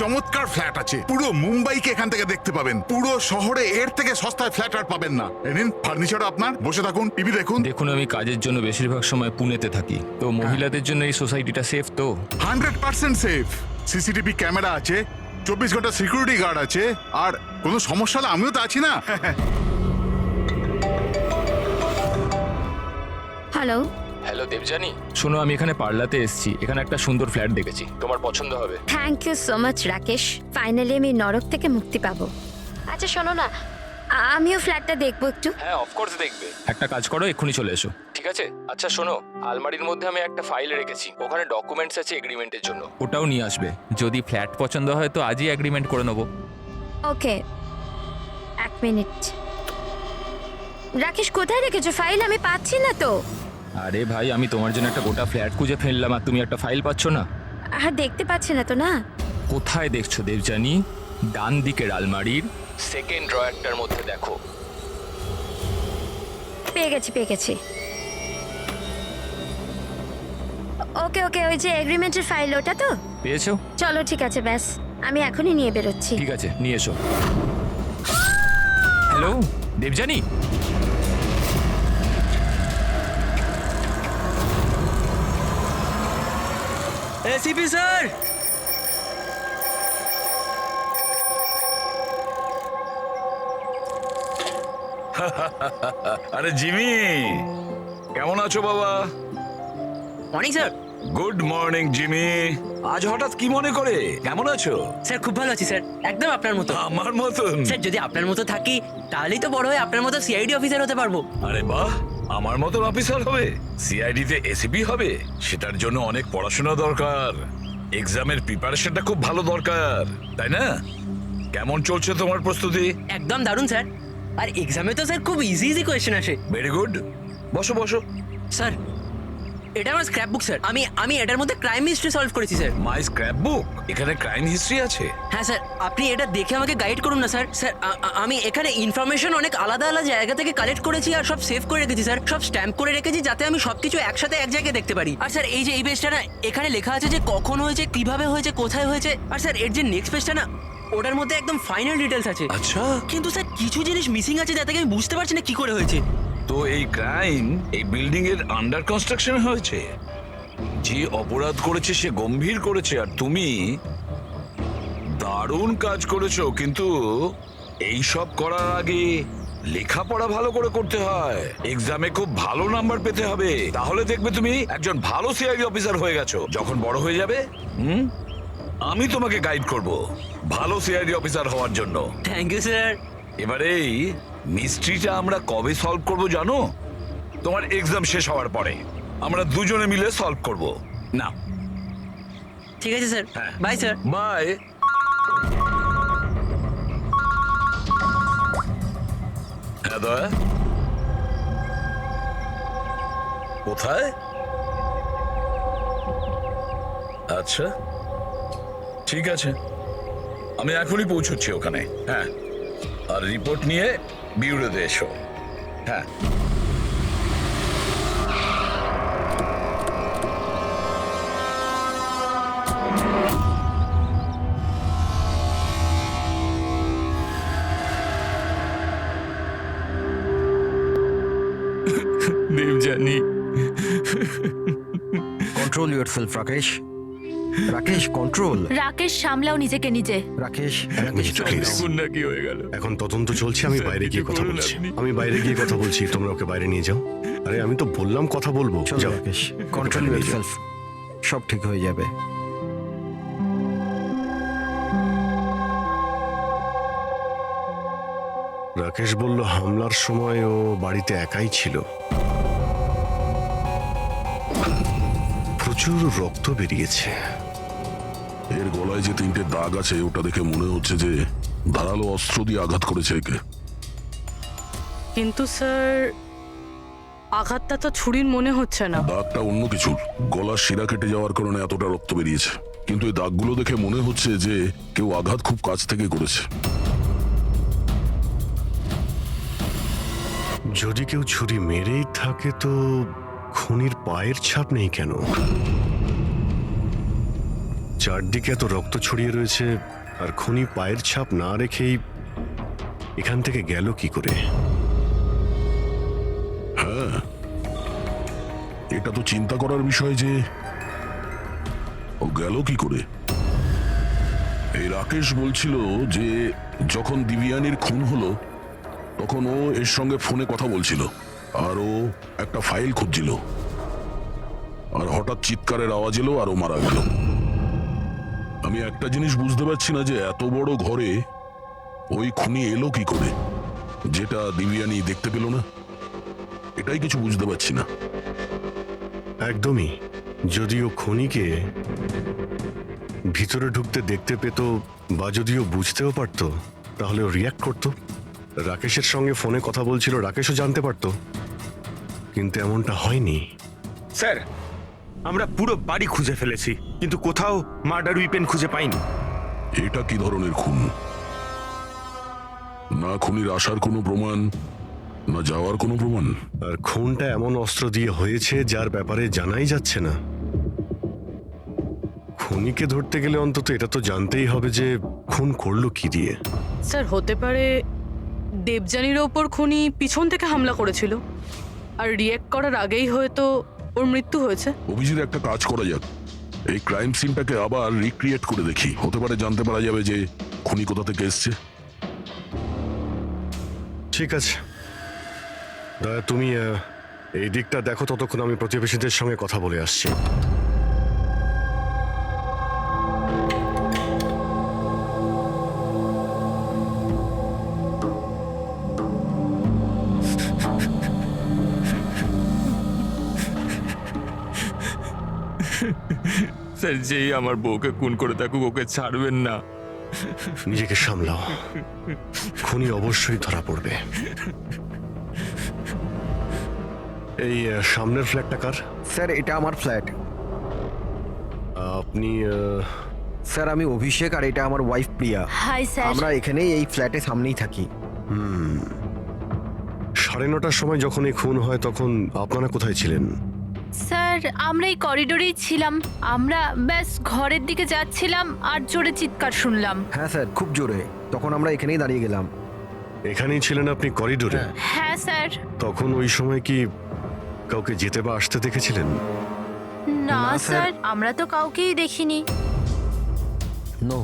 চমৎকার ফ্ল্যাট আছে, পুরো মুম্বাইকে এখান থেকে দেখতে পাবেন। পুরো শহরে এর থেকে সস্তায় ফ্ল্যাট আর পাবেন না। এই নিন ফার্নিচার আপনার, বসে থাকুন, টিভি দেখুন। দেখুন, আমি কাজের জন্য বেশিরভাগ সময় পুনেতে থাকি, তো মহিলাদের জন্য এই সোসাইটিটা সেফ তো? 100% সেফ। সিসিটিভি ক্যামেরা আছে, 24 ঘন্টা সিকিউরিটি গার্ড আছে, আর কোনো সমস্যা হলে আমিও তো আছি না। হ্যালো। হ্যালো দেবজানি, শোনো, আমি এখানে পার্লাতে এসেছি। এখানে একটা সুন্দর ফ্ল্যাট দেখেছি, তোমার পছন্দ হবে। Thank you so much Rakesh, finally আমি নরক থেকে মুক্তি পাবো। আচ্ছা শোনো না, আমিও ফ্ল্যাটটা দেখবো একটু। হ্যাঁ, অফকোর্স দেখবে। একটা কাজ করো, এক্ষুনি চলে এসো, ঠিক আছে? আচ্ছা শোনো, আলমারির মধ্যে আমি একটা ফাইল রেখেছি, ওখানে ডকুমেন্টস আছে এগ্রিমেন্টের জন্য, ওটাও নিয়ে আসবে। যদি ফ্ল্যাট পছন্দ হয় তো আজই এগ্রিমেন্ট করে নেবো। ওকে, এক মিনিট। রাকেশ, কোথায় রেখেছো ফাইল? আমি পাচ্ছি না তো। আরে ভাই, আমি তোমার জন্য একটা গোটা ফ্ল্যাট খুঁজে ফেললাম আর তুমি একটা ফাইল পাচ্ছ না? আর দেখতে পাচ্ছি না তো। না, কোথায় দেখছো দেবজানি? ডান দিকের আলমারির সেকেন্ড ড্রয়ারটার মধ্যে দেখো। পেয়ে গেছি পেয়ে গেছি। ওকে ওকে, ওই যে এগ্রিমেন্টের ফাইল, ওটা তো? পেয়েছো? চলো ঠিক আছে, ব্যাস আমি এখনই নিয়ে বেরোচ্ছি। ঠিক আছে, নিয়ে এসো। হ্যালো দেবজানি, এসিপি স্যার, আরে জিমি, কেমন আছো বাবা? Morning sir. Good morning Jimmy. আজ হঠাৎ কি মনে করে? কেমন আছো? স্যার খুব ভালো আছি স্যার, একদম আপনার মতো। আমার মতন? স্যার যদি আপনার মতো থাকি তাহলেই তো বড় হয়ে আপনার মতো সিআইডি অফিসার হতে পারবো। আরে বাহ, আমার মতন অফিসার হবে? সিআইডি তে এসিপি হবে? সেটার জন্য অনেক পড়াশোনা দরকার, এক্সামের প্রিপারেশনটা খুব ভালো দরকার, তাই না? কেমন চলছে তোমার প্রস্তুতি? একদম দারুণ স্যার, আর এক্সামে তো স্যার খুব ইজি ইজি কোয়েশ্চেন আসে। ভেরি গুড, বসো বসো। স্যার এটা আমার স্ক্র্যাপ বুক স্যার, আমি এটার মধ্যে ক্রাইম হিস্ট্রি সলভ করেছি স্যার। মাই স্ক্র্যাপ বুক? এখানে ক্রাইম হিস্ট্রি আছে? হ্যাঁ স্যার, আপনি এটা দেখে আমাকে গাইড করুন না স্যার। স্যার আমি এখানে ইনফরমেশন অনেক আলাদা আলাদা জায়গা থেকে কালেক্ট করেছি আর সব সেভ করে রেখেছি স্যার, সব স্ট্যাম্প করে রেখেছি যাতে আমি সবকিছু একসাথে এক জায়গায় দেখতে পারি। আর স্যার এই যে এই পেজটা না, এখানে লেখা আছে যে কখন হয়েছে, কিভাবে হয়েছে, কোথায় হয়েছে। আর স্যার এর যে নেক্সট পেজটা না, ওটার মধ্যে একদম ফাইনাল ডিটেলস আছে। আচ্ছা, কিন্তু স্যার কিছু জিনিস মিসিং আছে যাতে আমি বুঝতে পারছি না কি করে হয়েছে। তো এই ক্রাইম এই বিল্ডিং এর আন্ডার কনস্ট্রাকশন হয়েছে? যে অপরাধ করেছে সে গম্ভীর করেছে, আর তুমি দারুণ কাজ করেছো। কিন্তু এই সব করার আগে লেখাপড়া ভালো করে করতে হয়, এক্সামে খুব ভালো নাম্বার পেতে হবে, তাহলে দেখবে তুমি একজন ভালো সিআইডি অফিসার হয়ে গেছো। যখন বড় হয়ে যাবে আমি তোমাকে গাইড করব ভালো সিআইডি অফিসার হওয়ার জন্য। Thank you sir. এবারে এই মিস্ট্রিটা আমরা কবে সলভ করব জানো? তোমার এক্সাম শেষ হওয়ার পরে আমরা দুজনে মিলে সলভ করব। না, ঠিক আছে স্যার, হ্যাঁ। Bye sir. বাই। হ্যাঁ দয়া, কোথায়? আচ্ছা ঠিক আছে, আমি এখনই পৌঁছচ্ছি ওখানে। হ্যাঁ, আর রিপোর্ট নিয়ে বিউরোতে এসো। হ্যাঁ। Debjani, control yourself Rakesh. Rakesh control. Rakesh সামলাও নিজেকে নিজে। রাকেশ দেখুন না কি হয়ে গেল। এখন তদন্ত চলছে, আমি বাইরে গিয়ে কথা বলছি। আমি বাইরে গিয়ে কথা বলছি, তোমরা ওকে বাইরে নিয়ে যাও। আরে আমি তো বললাম কথা বলবো। চলো যাও। রাকেশ, কন্ট্রোল ইয়োরসেলফ, সব ঠিক হয়ে যাবে। রাকেশ বলল হামলার সময় ও বাড়িতে একাই ছিল। প্রচুর রক্ত বেরিয়েছে। এর গলায় যে 3টে দাগ আছে ওটা দেখে মনে হচ্ছে যে ধারালো অস্ত্র দিয়ে আঘাত করেছে একে। কিন্তু স্যার আঘাতটা তো ছুরির মনে হচ্ছে না। দাগটা অন্য কিছুর, গলার শিরা কেটে যাওয়ার কারণে এতটা রক্ত বেরিয়েছে। কিন্তু এই দাগগুলো দেখে মনে হচ্ছে যে কেউ আঘাত খুব কাছ থেকে করেছে। যদি কেউ ছুরি মেরেই থাকে তো খুনির পায়ের ছাপ নেই কেন? চারদিকে এত রক্ত ছড়িয়ে রয়েছে আর খুনি পায়ের ছাপ না রেখেই এখান থেকে গেল কি করে? হ্যাঁ, এটা তো চিন্তা করার বিষয় যে ও গেল কি করে। এই রাকেশ বলছিল যে যখন দিবিয়ানির খুন হলো তখন ও এর সঙ্গে ফোনে কথা বলছিল আর ও একটা ফাইল খুঁজছিল, আর হঠাৎ চিৎকারের আওয়াজ এলো আর ও মারা গেল। আমি একটা জিনিস বুঝতে পারছি না যে এত বড় ঘরে ওই খুনি এলো কি করে, যেটা দিবিয়ানি দেখতে পেল না। এটাই কিছু বুঝতে পারছি না। একদমই। যদিও খনিকে ভিতরে ঢুকতে দেখতে পেত বা যদিও বুঝতেও পারতো তাহলে ও রিয়াক্ট করতো। রাকেশের সঙ্গে ফোনে কথা বলছিল, রাকেশও জানতে পারতো, কিন্তু এমনটা হয়নি। স্যার, আমরা পুরো বাড়ি খুঁজে ফেলেছি কিন্তু কোথাও মার্ডার উইপেন খুঁজে পাইনি। এটা কি ধরনের খুন? না খুনির আসার কোনো প্রমাণ, না যাওয়ার কোনো প্রমাণ। আর খুনটা এমন অস্ত্র দিয়ে হয়েছে যার ব্যাপারে জানাই যাচ্ছে না। খুনিকে ধরতে গেলে অন্তত এটা তো জানতেই হবে যে খুন করলো কি দিয়ে। স্যার হতে পারে দেবযানীর ওপর খুনি পিছন থেকে হামলা করেছিল আর রিয়্যাক্ট করার আগেই হয়তো ওর মৃত্যু হয়েছে। অভিজিৎ, একটা কাজ করা যাক, এই ক্রাইম সিনটাকে আবার রিক্রিয়েট করে দেখি। হতে পারে জানতে পারা যাবে যে খুনি কোথা থেকে এসছে। ঠিক আছে দয়া, তুমি এই দিকটা দেখো, ততক্ষণ আমি প্রতিবেশীদের সঙ্গে কথা বলে আসছি। স্যার, যেই আমার বউকে খুন করে থাকুক ওকে ছাড়বেন না। নিজেকে সামলাও, খুনি অবশ্যই ধরা পড়বে। এই সামনের ফ্ল্যাটটা কার? স্যার এটা আমার ফ্ল্যাট। আপনি স্যার আমি অভিষেক আর এটা আমার ওয়াইফ প্রিয়া। Hi sir. আমরা এখানেই এই ফ্ল্যাটের সামনেই থাকি। 9:30টার সময় যখন এই খুন হয় তখন আপনারা কোথায় ছিলেন? স্যার আমরা এই করিডোরেই ছিলাম। আমরা ব্যাস ঘরের দিকে যাচ্ছিলাম আর জোরে চিৎকার শুনলাম। হ্যাঁ স্যার, খুব জোরে। তখন আমরা এখানেই দাঁড়িয়ে গেলাম। এখানেই ছিলেন আপনি করিডোরে? হ্যাঁ স্যার। তখন ওই সময় কি কাউকে যেতে বা আসতে দেখেছিলেন? না স্যার, আমরা তো কাউকেই দেখিনি। নো।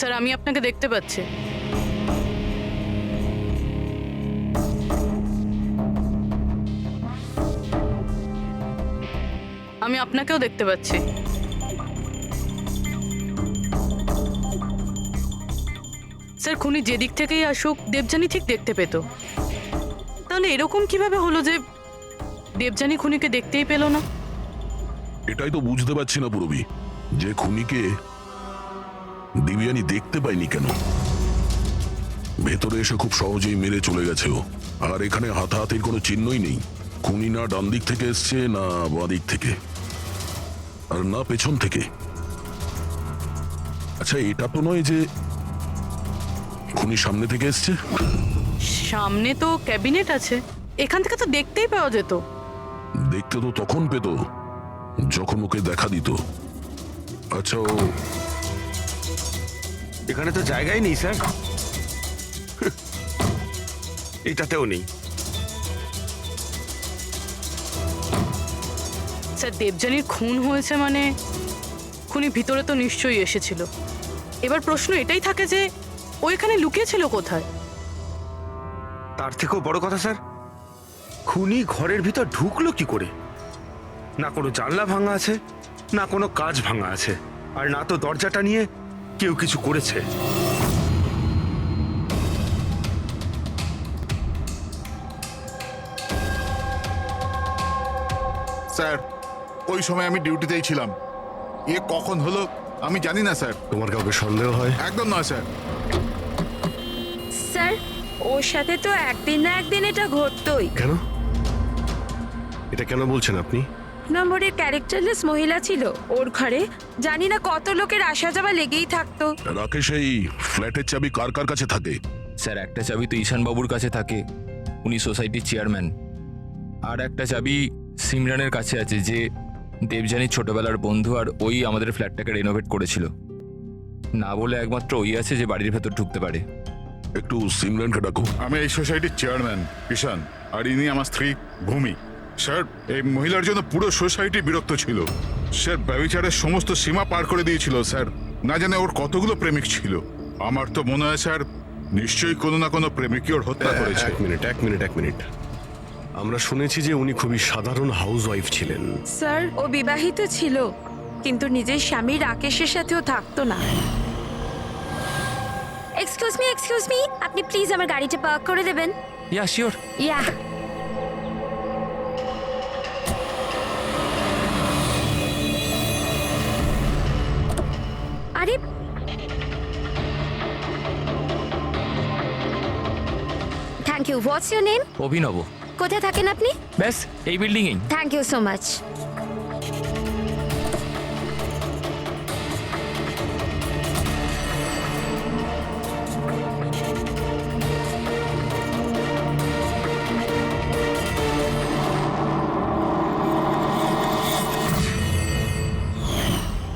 স্যার আমি আপনাকে দেখতে পাচ্ছি। আমি আপনাকেও দেখতে পাচ্ছি। স্যার খুনি যেদিক থেকেই আসুক দেবযানী ঠিক দেখতে পেত। তাহলে এরকম কিভাবে হলো যে দেবযানী খুনিকে দেখতেই পেল না? এটাই তো বুঝতে পারছি না পুরবি, যে খুনিকে দিবিয়ানি দেখতে পায়নি কেন। ভেতরে এসে খুব সহজেই মেরে চলে গেছে ও, আর এখানে হাতাহাতির কোনো চিহ্নই নেই। খুনি না ডান দিক থেকে এসছে, না বাঁ দিক থেকে, আর না পেছন থেকে। আচ্ছা, এটা তো নয় যে খুনি সামনে থেকে এসছে? সামনে তো ক্যাবিনেট আছে, এখান থেকে তো দেখতেই পাওয়া যেত। দেখতে তো তখন পেত যখন ওকে দেখা দিত। আচ্ছা, ও এখানে তো জায়গাই নেই স্যার। এটাতেও নেই। স্যার দেবযানীর খুন হয়েছে মানে খুনি ভিতরে তো নিশ্চয়ই এসেছিল। এবার প্রশ্ন এটাই থাকে যে ও এখানে লুকিয়েছিল কোথায়? তার থেকেও বড় কথা স্যার, খুনি ঘরের ভিতর ঢুকলো কি করে? না কোনো জানলা ভাঙা আছে, না কোনো কাঁচ ভাঙা আছে, আর না তো দরজাটা নিয়ে কেউ কিছু করেছে। স্যার, ওই সময় আমি ডিউটিতেই ছিলাম। এ কখন হলো আমি জানি না স্যার। তোমার কাউকে সন্দেহ হয়? একদম নয় স্যার। স্যার ওর সাথে তো একদিন না একদিন এটা ঘটতোই। কেন? এটা কেন বলছেন আপনি? নম্বরের ক্যারেক্টারলেস মহিলা ছিল ওর ঘরে। জানি না কত লোকের আসা যাওয়া লেগেই থাকতো। রাকেশ এই ফ্ল্যাটের চাবি কার কার কাছে থাকে? স্যার একটা চাবি তো ঈশান বাবুর কাছে থাকে, উনি সোসাইটির চেয়ারম্যান। আর একটা চাবি সিমরানের কাছে আছে, যে দেবযানীর ছোটবেলার বন্ধু, আর ওই আমাদের ফ্ল্যাটটাকে রেনোভেট করেছিল। না বলে একমাত্র ওই আছে যে বাড়ির ভেতর ঢুকতে পারে। একটু সিমরানকে ডাকো। আমি এই সোসাইটির চেয়ারম্যান ঈশান, আর ইনি আমার স্ত্রী ভূমি। স্যার, এই মহিলার জন্য পুরো সোসাইটি বিরক্ত ছিল। স্যার ব্যভিচারের সমস্ত সীমা পার করে দিয়েছিল স্যার। না জানে ওর কতগুলো প্রেমিক ছিল। আমার তো মনে হয় স্যার নিশ্চয়ই কোনো না কোনো প্রেমিকই ওর হত্যা করেছে। এক মিনিট। আমরা শুনেছি যে উনি খুবই সাধারণ হাউস ওয়াইফ ছিলেন। স্যার ও বিবাহিত ছিল, কিন্তু নিজের স্বামী রাকেশের সাথেও থাকতো না। এক্সকিউজ মি, আপনি প্লিজ আমার গাড়িটা পার্ক করে দেবেন? Yeah sure. ইয়া। আরে thank you. What's your name? Abhinav. কোথায় থাকেন আপনি? ব্যাস এই বিল্ডিংয়েই। Thank you so much.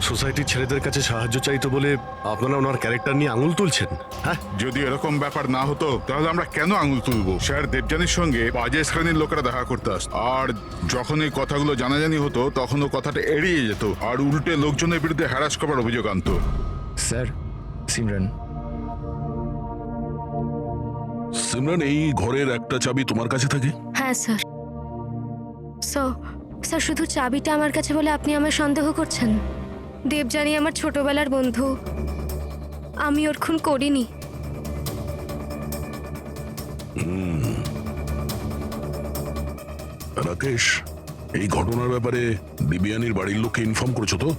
সোসাইটির ছেলেদের কাছে সাহায্য চাইতো বলে আপনারা ওনার ক্যারেক্টার নিয়ে আঙুল তুলছেন? হ্যাঁ, যদি এরকম ব্যাপার না হতো তাহলে আমরা কেন আঙুল তুলবো? স্যার দেবযানীর সঙ্গে বাজে শ্রেণীর লোকেরা দেখা করতে আসতো, আর যখন এই কথাগুলো জানাজানি হতো তখন ও কথাটা এড়িয়ে যেত আর উল্টে লোকজনের বিরুদ্ধে হ্যারাস করার অভিযোগ আনতো। স্যার সিমরান। সিমরান, এই ঘরের একটা চাবি তোমার কাছে থাকে? হ্যাঁ স্যার। স্যার শুধু চাবিটা আমার কাছে বলে আপনি আমার সন্দেহ করছেন? দেবযানী আমার ছোটবেলার বন্ধু, আমি ওর খুন করিনি। রাকেশ, এই ঘটনার ব্যাপারে দিব্যানীর বাড়ির লোককে ইনফর্ম করেছো তো?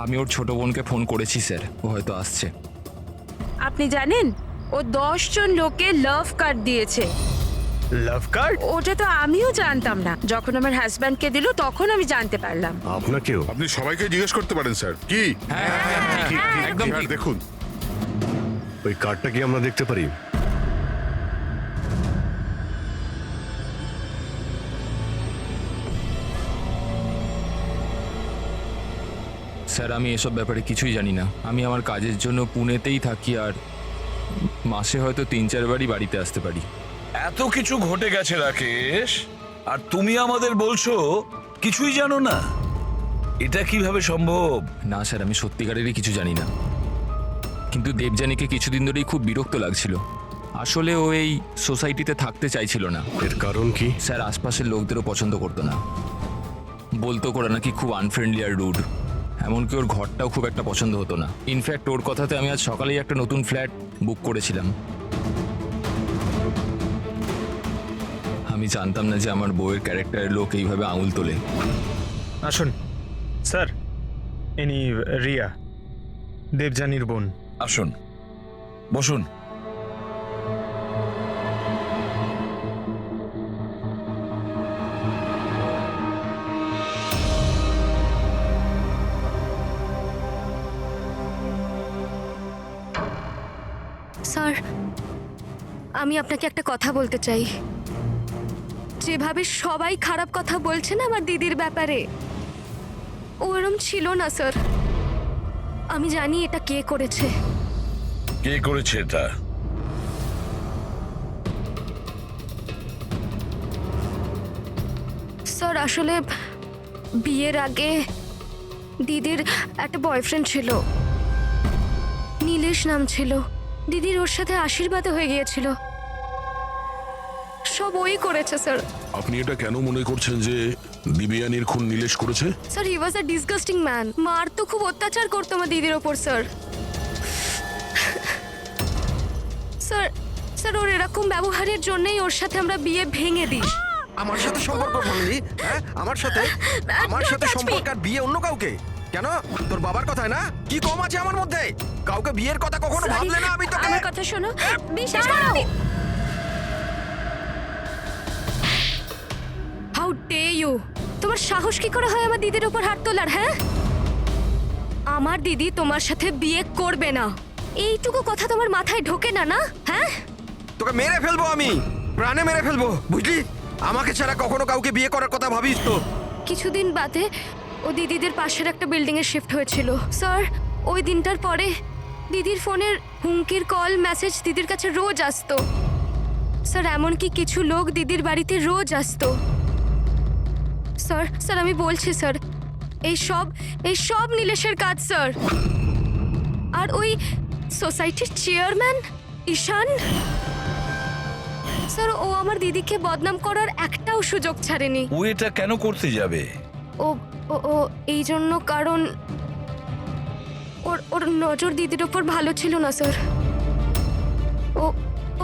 আমি ওর ছোট বোনকে ফোন করেছি স্যার, ও হয়তো আসছে। আপনি জানেন ও 10 জন লোকে লাভ কার্ড দিয়েছে। লাভ কার্ড? ওটা তো আমিও জানতাম না, যখন আমার হাজব্যান্ডকে দিল তখন আমি জানতে পারলাম। আপনাকেও? আপনি সবাইকে জিজ্ঞেস করতে পারেন স্যার। কি একদম আর ঠিক। দেখুন, ওই কার্ডটা কি আমরা দেখতে পারি? স্যার আমি এসব ব্যাপারে কিছুই জানি না। আমি আমার কাজের জন্য পুনেতেই থাকি, আর মাসে হয়তো 3-4 বারই বাড়িতে আসতে পারি। এত কিছু ঘটে গেছে রাকেশ, আর তুমি আমাদের বলছো কিছুই জানো না? এটা কিভাবে সম্ভব? না স্যার, আমি সত্যিকারেরই কিছু জানি না, কিন্তু দেবযানীকে কিছুদিন ধরেই খুব বিরক্ত লাগছিল। আসলে ও এই সোসাইটিতে থাকতে চাইছিল না। এর কারণ কি? স্যার আশপাশের লোকদেরও পছন্দ করতো না, বলতো করে নাকি খুব আনফ্রেন্ডলি আর রুড। এমনকি ওর ঘরটাও খুব একটা পছন্দ হতো না। ইনফ্যাক্ট ওর কথাতে আমি আজ সকালেই একটা নতুন ফ্ল্যাট বুক করেছিলাম। আমি জানতাম না যে আমার বউয়ের ক্যারেক্টারের লোক এইভাবে আঙুল তোলে। আসুন স্যার, ইনি রিয়া, দেবযানীর বোন। আসুন, বসুন। স্যার আমি আপনাকে একটা কথা বলতে চাই। যেভাবে সবাই খারাপ কথা বলছে না আমার দিদির ব্যাপারে, ও এরম ছিল না স্যার। আমি জানি এটা কে করেছে। কে করেছে এটা? স্যার আসলে বিয়ের আগে দিদির একটা বয়ফ্রেন্ড ছিল, নীলেশ নাম ছিল। দিদির ওর সাথে আশীর্বাদ হয়ে গিয়েছিল। সব ওই করেছে স্যার। আপনি এটা কেন মনে করছেন যে দিব্যানীর খুন নীলেশ করেছে? Sir he was a disgusting man. মার তো খুব অত্যাচার করতো আমার দিদির ওপর স্যার। স্যার স্যার ওর এরকম ব্যবহারের জন্যই ওর সাথে আমরা বিয়ে ভেঙে দিই। আমার সাথে সম্পর্ক ভাঙলি? হ্যাঁ, আমার সাথে সম্পর্ক আর বিয়ে অন্য কাউকে? কেন? তোর বাবার কথায় না? কি কম আছে আমার মধ্যে? কাউকে বিয়ের কথা কখনো ভাবলে না? আমি তোকে আমার কথা শোনো, বিশ্বাস করো। How dare you! তোমার সাহস কি করে হয় আমার দিদির উপর হাত তোলার? হ্যাঁ, আমার দিদি তোমার সাথে বিয়ে করবে না, এইটুকু কথা তোমার মাথায় ঢোকে না? না, হ্যাঁ? তোকে মেরে ফেলবো, আমি প্রাণে মেরে ফেলবো, বুঝলি? আমাকে ছাড়া কখনো কাউকে বিয়ে করার কথা ভাবিস তো? কিছুদিন বাদে ও দিদিদের পাশের একটা বিল্ডিং এ শিফট হয়েছিল স্যার। ওই দিনটার পরে দিদির ফোনের হুমকির কল মেসেজ দিদির কাছে রোজ আসতো স্যার। এমনকি কিছু লোক দিদির বাড়িতে রোজ আসতো স্যার। স্যার আমি বলছি স্যার, এই সব নীলেশের কাজ স্যার। আর ওই সোসাইটির চেয়ারম্যান ঈশান স্যার, ও আমার দিদিকে বদনাম করার একটাও সুযোগ ছাড়েনি। ও এটা কেন করতে যাবে? ও ও ও এই জন্য, কারণ ওর নজর দিদির ওপর ভালো ছিল না স্যার।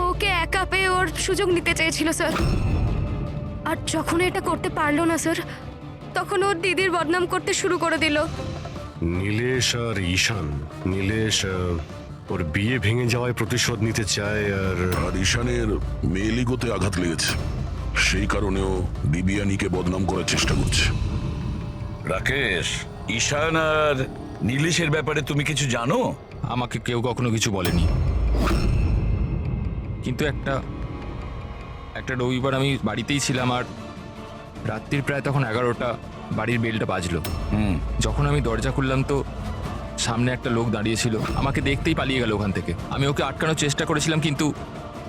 ওকে একা পেয়ে ওর সুযোগ নিতে চেয়েছিল স্যার। আর যখন এটা করতে পারলো না স্যার, তখন ওর দিদির বদনাম করতে শুরু করে দিল। নীলেশ আর ঈশান, নীলেশ ওর বিয়ে ভেঙে যাওয়ায় প্রতিশোধ নিতে চায়, আর ঈশানের মেয়েলিগোতে আঘাত লেগেছে, সেই কারণেও দিবিয়ানিকে বদনাম করার চেষ্টা করছে। রাকেশ, ঈশান আর নীলেশের ব্যাপারে তুমি কিছু জানো? আমাকে কেউ কখনো কিছু বলেনি, কিন্তু একটা রবিবার আমি বাড়িতেই ছিলাম, আর রাত্রির প্রায় তখন 11টা, বাড়ির বেলটা বাজলো। যখন আমি দরজা খুললাম তো সামনে একটা লোক দাঁড়িয়েছিল, আমাকে দেখতেই পালিয়ে গেল ওখান থেকে। আমি ওকে আটকানোর চেষ্টা করেছিলাম, কিন্তু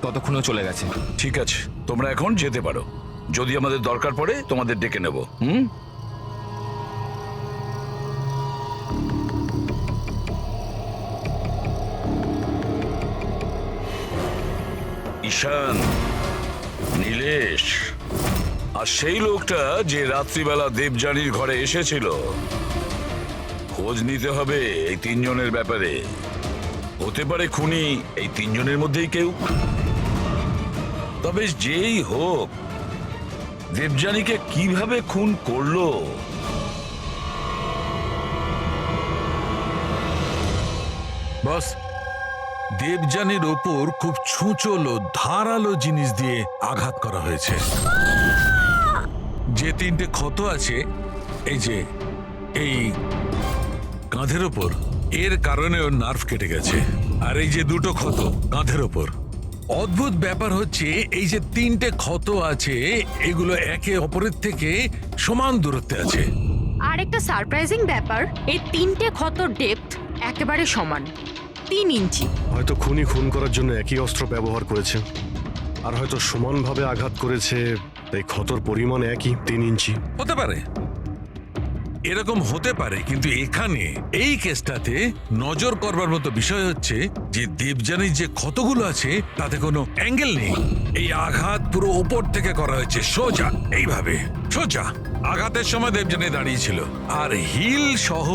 ততক্ষণও চলে গেছে। ঠিক আছে, তোমরা এখন যেতে পারো। যদি আমাদের দরকার পড়ে তোমাদের ডেকে নেব। ঈশান, নীলেশ আর সেই লোকটা যে রাত্রিবেলা দেবযানীর ঘরে এসেছিল, খোঁজ নিতে হবে এই তিনজনের ব্যাপারে। হতে পারে খুনি এই তিনজনের মধ্যেই কেউ। তবে যেই হোক, দেবযানীকে কিভাবে খুন করলো বস, দেবযানীর ওপর খুব ছুঁচলো ধারালো জিনিস দিয়ে আঘাত করা হয়েছে। যে 3টে ক্ষত আছে, এই কাঁধের ওপর, এর কারণে ওর নার্ভ কেটে গেছে। আর এই যে 2টো ক্ষত কাঁধের ওপর, অদ্ভুত ব্যাপার হচ্ছে এই যে 3টে ক্ষত আছে, এগুলো একে অপরের থেকে সমান দূরত্বে আছে। আর একটা সারপ্রাইজিং ব্যাপার, এই 3টে ক্ষতর ডেপথ একেবারে সমান, 3 ইঞ্চি। হয়তো খুনি খুন করার জন্য একই অস্ত্র ব্যবহার করেছে, আর হয়তো সমানভাবে আঘাত করেছে, তাই ক্ষতর পরিমাণ একই, 3 ইঞ্চি। হতে পারে, এরকম হতে পারে, কিন্তু এখানে এই কেসটাতে নজর করবার মতো বিষয় হচ্ছে যে দেবযানীর যে ক্ষতগুলো আছে তাতে কোনো অ্যাঙ্গেল নেই। এই আঘাত পুরো উপর থেকে করা হয়েছে, সোজা, এইভাবে সোজা। আঘাতের সময় দেবযানী দাঁড়িয়েছিল, আর হিল সহ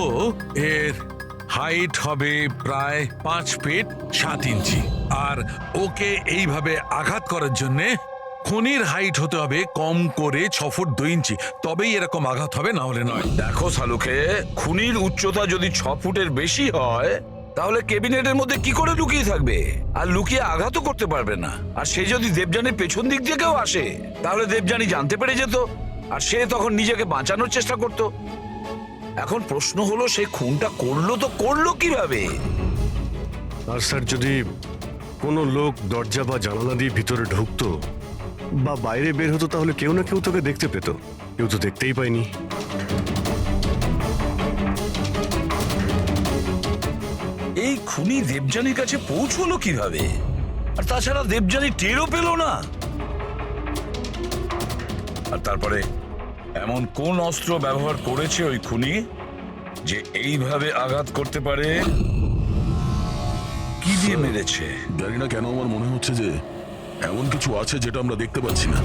এর হাইট হবে প্রায় 5 ফিট 7 ইঞ্চি। আর ওকে এইভাবে আঘাত করার জন্যে খুনির হাইট হতে হবে কম করে 6 ফুট 2 ইঞ্চি, তবেই এরকম আঘাত হবে, না হলে নয়। দেখো শালুকে, খুনির উচ্চতা যদি 6 ফুটের বেশি হয়, তাহলে ক্যাবিনেটের মধ্যে কি করে লুকিয়ে থাকবে? আর লুকিয়ে আঘাতও করতে পারবে না। আর সে যদি দেবযানীর পেছন দিক দিয়ে কেউ আসে, তাহলে দেবযানী জানতে পেরে যেত, আর সে তখন নিজেকে বাঁচানোর চেষ্টা করত। এখন প্রশ্ন হলো, সে খুনটা করলো কিভাবে? আর স্যার, যদি কোনো লোক দরজা বা জানালা দিয়ে ভিতরে ঢুকতো বা বাইরে বের হতো, তাহলে কেউ না কেউ তোকে দেখতে পেত। কেউ তো দেখতেই পায়নি। এই খুনি দেবযানীর কাছে পৌঁছলো কিভাবে? আর তাছাড়া দেবযানী টেরও পেল না। আর তারপরে এমন কোন অস্ত্র ব্যবহার করেছে ওই খুনি যে এইভাবে আঘাত করতে পারে? কি দিয়ে মেরেছে? জানি না কেন আমার মনে হচ্ছে যে এমন কিছু আছে যেটা আমরা দেখতে পাচ্ছি না।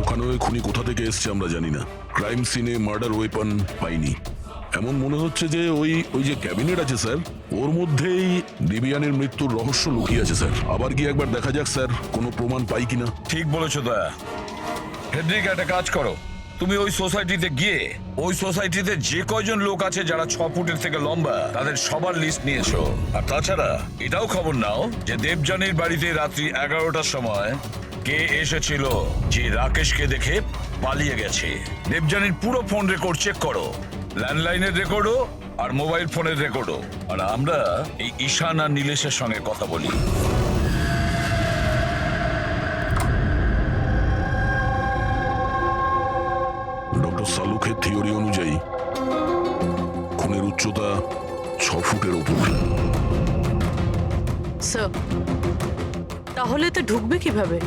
ওখানে ওই খুনি কোথা থেকে এসছে আমরা জানি না। ক্রাইম সিনে মার্ডার ওয়েপন পাইনি। এমন মনে হচ্ছে যে ওই যে ক্যাবিনেট আছে স্যার, ওর মধ্যেই দিবিয়ানের মৃত্যুর রহস্য লুকিয়ে আছে স্যার। আবার গিয়ে একবার দেখা যাক স্যার, কোনো প্রমাণ পাই কিনা। ঠিক বলেছো দয়া। হেডরিক, একটা কাজ করো, তুমি ওই সোসাইটিতে গিয়ে ওই সোসাইটিতে যে কয়জন লোক আছে যারা 6 ফুটের থেকে লম্বা, তাদের সবার লিস্ট নিয়েছো। আর তাছাড়া এটাও খবর নাও যে দেবযানীর বাড়িতে রাত্রি 11টার সময় কে এসেছিল যে রাকেশকে দেখে পালিয়ে গেছে। দেবযানীর পুরো ফোন রেকর্ড চেক করো, ল্যান্ডলাইনের রেকর্ডও আর মোবাইল ফোনের রেকর্ডও। আর আমরা এই ঈশান আর নীলেশের সঙ্গে কথা বলি। ডক্টর সালুখের থিওরি অনুযায়ী খুনের উচ্চতা 6 ফুটের ওপর। স্যার তাহলে তো ঢুকবে কিভাবে?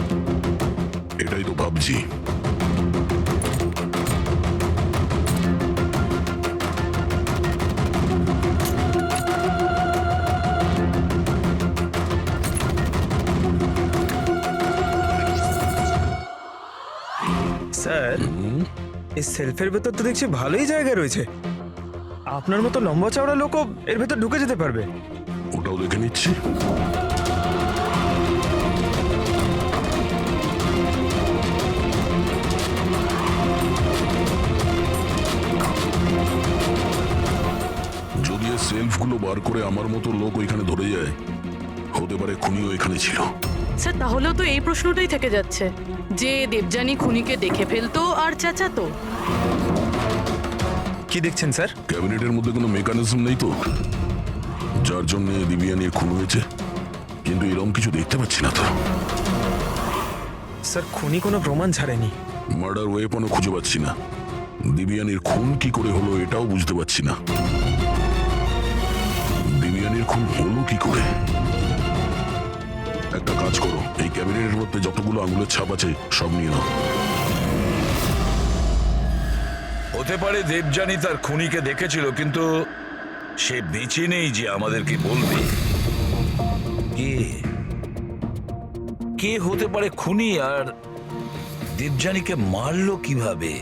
এটাই তো ভাবছি। স্যার এই সেলফের ভেতর তো দেখছি ভালোই জায়গা রয়েছে। আপনার মতো লম্বা চওড়া লোকও এর ভেতর ঢুকে যেতে পারবে। ওটাও দেখে নিচ্ছি। যদি এই সেলফগুলো বার করে আমার মতো লোক ওইখানে ধরে যায়, হতে পারে খুনিও এখানে ছিল। স্যার তাহলেও তো এই প্রশ্নটাই থেকে যাচ্ছে যে দেবযানী খুনিকে দেখে ফেলতো আর চেঁচাতো। কি দেখছেন স্যার? ক্যাবিনেটের মধ্যে কোনো মেকানিজম নেই তো, যার জন্য দিবিয়ানির খুন হয়েছে, কিন্তু এরকম কিছু দেখতে পাচ্ছি না তো। স্যার খুনি কোনো প্রমাণ ছাড়েনি। মার্ডার ওয়েপনও খুঁজে পাচ্ছি না। দিবিয়ানির খুন কি করে হলো এটাও বুঝতে পারছি না। দিবিয়ানির খুন হলো কি করে? একটা কাজ করো, এই ক্যাবিনেটের মধ্যে যতগুলো আঙুলের ছাপ আছে সব নিয়ে নাও। হতে পারে দেবযানী তার খুনিকে দেখেছিল, কিন্তু সে বেঁচে নেই যে আমাদেরকে বলবে। কে কে হতে পারে খুনি, আর দেবযানীকে মারলো কিভাবে?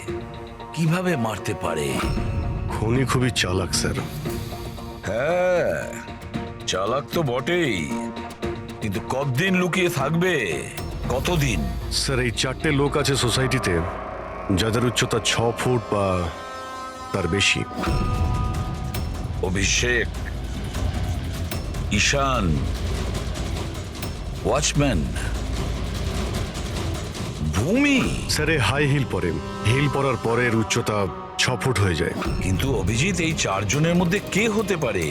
কিভাবে মারতে পারে? খুনি খুবই চালাক স্যার। হ্যাঁ, চালাক তো বটেই, কিন্তু কতদিন লুকিয়ে থাকবে? কতদিন? স্যার এই 4টে লোক আছে সোসাইটিতে যাদের উচ্চতা 6 ফুট বা তার বেশি। অভিষেক, ঈশান, ওয়াচম্যান, ভূমি। স্যার এই হাই হিল পরে, হিল পরার পরের উচ্চতা 6 ফুট হয়ে যায়। কিন্তু অভিজিৎ, এই 4 জনের মধ্যে কে হতে পারে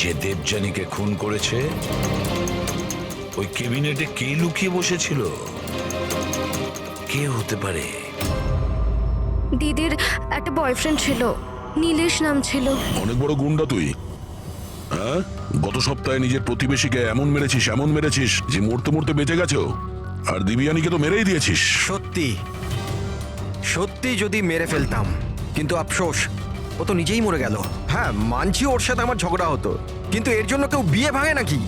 যে দেবযানীকে খুন করেছে? ওই ক্যাবিনেটে কে লুকিয়ে বসেছিল? কে হতে পারে? দিদির একটা বয়ফ্রেন্ড ছিল, নীলেশ নাম ছিল। অনেক বড় গুন্ডা তুই, হ্যাঁ? গত সপ্তাহে নিজের প্রতিবেশীকে এমন মেরেছিস যে মরতে মরতে বেঁচে গেছো। আর দিবিয়ানিকে তো মেরেই দিয়েছিস। সত্যি সত্যি যদি মেরে ফেলতাম, কিন্তু আফসোস ও তো নিজেই মরে গেল। হ্যাঁ মানছি ওর সাথে আমার ঝগড়া হতো, কিন্তু এর জন্য কেউ বিয়ে ভাঙে নাকি?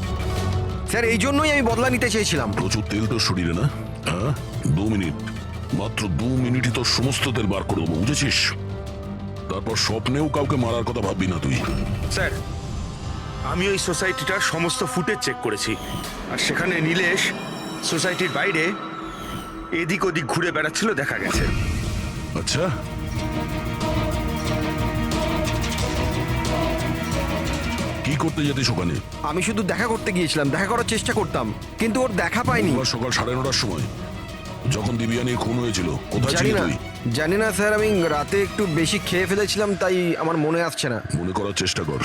স্যার এই জন্যই আমি বদলা নিতে চেয়েছিলাম। প্রচুর তেল তোর শরীরে না? হ্যাঁ, 2 মিনিট, মাত্র 2 মিনিটই তোর সমস্ত তেল বার করে দেবো, বুঝেছিস? তারপর স্বপ্নেও কাউকে মারার কথা ভাববি না তুই। স্যার আমি ওই সোসাইটিটার সমস্ত ফুটেজ চেক করেছি, আর সেখানে নীলেশ সোসাইটির বাইরে এদিক ওদিক ঘুরে বেড়াচ্ছিল দেখা গেছে। আচ্ছা, কি করতে যেতিস ওখানে? আমি শুধু দেখা করতে গিয়েছিলাম, দেখা করার চেষ্টা করতাম, কিন্তু ওর দেখা পাইনি। সকাল 9:30টার সময় যখন দিবিয়ানির খুন হয়েছিল, কোথায় জানি ছিলি না তুই? জানি না স্যার, আমি রাতে একটু বেশি খেয়ে ফেলেছিলাম, তাই আমার মনে আসছে না। মনে করার চেষ্টা কর,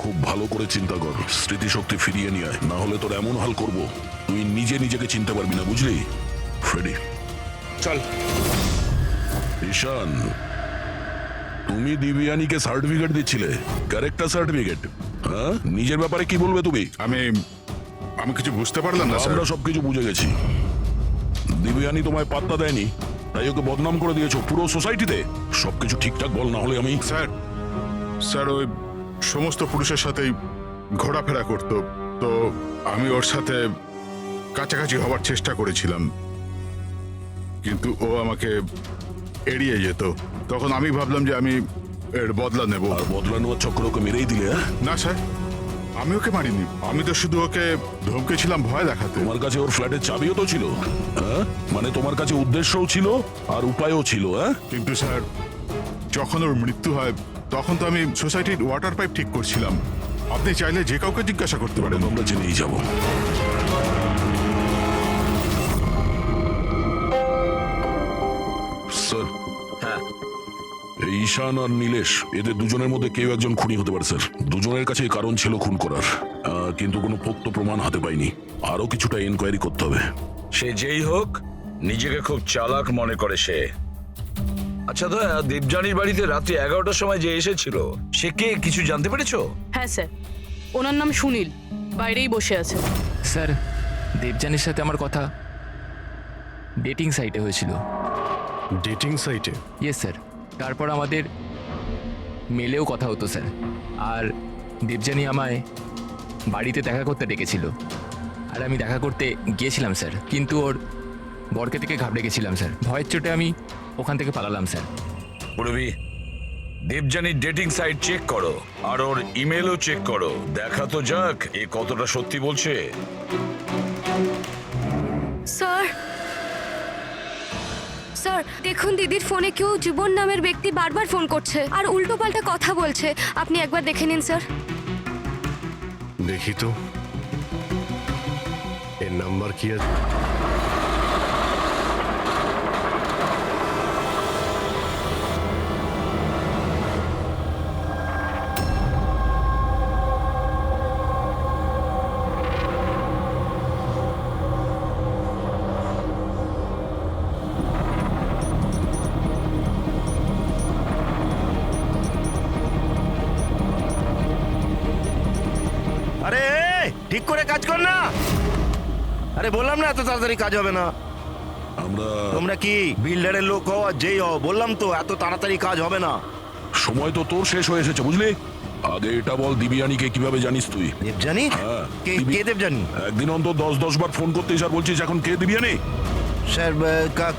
খুব ভালো করে চিন্তা কর, স্মৃতিশক্তি ফিরিয়ে নিয়ে আয়, না হলে তোর এমন হাল করব তুই নিজেকে চিনতে পারবি না, বুঝলি? ফ্রেডি চল। ঈশান, তুমি দিবিয়ানিকে সার্টিফিকেট দিচ্ছিলে, ক্যারেক্টার সার্টিফিকেট, হ্যাঁ? নিজের ব্যাপারে কি বলবে তুমি? আমি কিছু বুঝতে পারলাম না স্যার। আমরা সবকিছু বুঝে গেছি। দিবিয়ানি তোমায় পাত্তা দেয়নি, তাই ওকে বদনাম করে দিয়েছো পুরো সোসাইটিতে। সবকিছু ঠিকঠাক বল, না হলে আমি। স্যার ওই সমস্ত পুরুষের সাথেই ঘোরাফেরা করত, তো আমি ওর সাথে কাছাকাছি হবার চেষ্টা করেছিলাম, কিন্তু ও আমাকে এড়িয়ে যেত। তখন আমি ভাবলাম যে আমি এর বদলা নেব। আর বদলা নেওয়ার চক্কর ওকে মেরেই দিলে? না স্যার, আমি ওকে মারিনি, আমি তো শুধু ওকে ধমকেছিলাম ভয় দেখাতে। তোমার কাছে ওর ফ্ল্যাটের চাবিও তো ছিল, হ্যাঁ? মানে তোমার কাছে উদ্দেশ্যও ছিল আর উপায়ও ছিল, হ্যাঁ? কিন্তু স্যার যখন ওর মৃত্যু হয় তখন তো আমি সোসাইটির ওয়াটার পাইপ ঠিক করছিলাম। আপনি চাইলে যে কাউকে জিজ্ঞাসা করতে পারেন। আমরা জেনেই যাব। ঈশান আর নীলেশ এদের দুজনের মধ্যে কেউ একজন খুনি হতে পারে স্যার। দুজনের কাছে কারণ ছিল খুন করার, কিন্তু কোনো পোক্ত প্রমাণ হাতে পাইনি। আরো কিছুটা এনকোয়ারি করতে হবে। সে যেই হোক, নিজেকে খুব চালাক মনে করে সে। আচ্ছা দয়া, দেবযানীর বাড়িতে রাত্রি 11টার সময় যে এসেছিল সে কে, কিছু জানতে পেরেছো? হ্যাঁ স্যার, ওনার নাম সুনীল, বাইরেই বসে আছে। স্যার, দেবযানীর সাথে আমার কথা ডেটিং সাইটে হয়েছিল। ডেটিং সাইটে? Yes sir. তারপর আমাদের মেলেও কথা হতো স্যার। আর দেবযানী আমায় বাড়িতে দেখা করতে ডেকেছিল, আর আমি দেখা করতে গিয়েছিলাম স্যার। কিন্তু ওর বরকে থেকে ঘাবড়ে গেছিলাম স্যার। ভয়ের চোটে আমি ওখান থেকে পালালাম স্যার। পূর্বী, দেবযানীর ডেটিং সাইট চেক করো আর ওর ইমেলও চেক করো। দেখা তো যাক এ কতটা সত্যি বলছে। স্যার, স্যার দেখুন, দিদির ফোনে কেউ জীবন নামের ব্যক্তি বারবার ফোন করছে আর উল্টোপাল্টা কথা বলছে। আপনি একবার দেখে নিন স্যার। দেখি তো এর নাম্বার কি আছে। আরে ঠিক করে কাজ কর না। আরে বললাম না এত তাড়াতাড়ি কাজ হবে না। আমরা তোমরা কি বিল্ডারের লোক হও আর যেই হও, বললাম তো এত তাড়াতাড়ি কাজ হবে না। সময় তো তোর শেষ হয়ে এসেছে, বুঝলি? আগে এটা বল, দিবিয়ানিকে কিভাবে জানিস তুই? দেবযানী? হ্যাঁ, কে দেবযানী? একদিন অন্তত 10 বার ফোন করতেই আর বলছিস এখন কে দিবিয়ানি? স্যার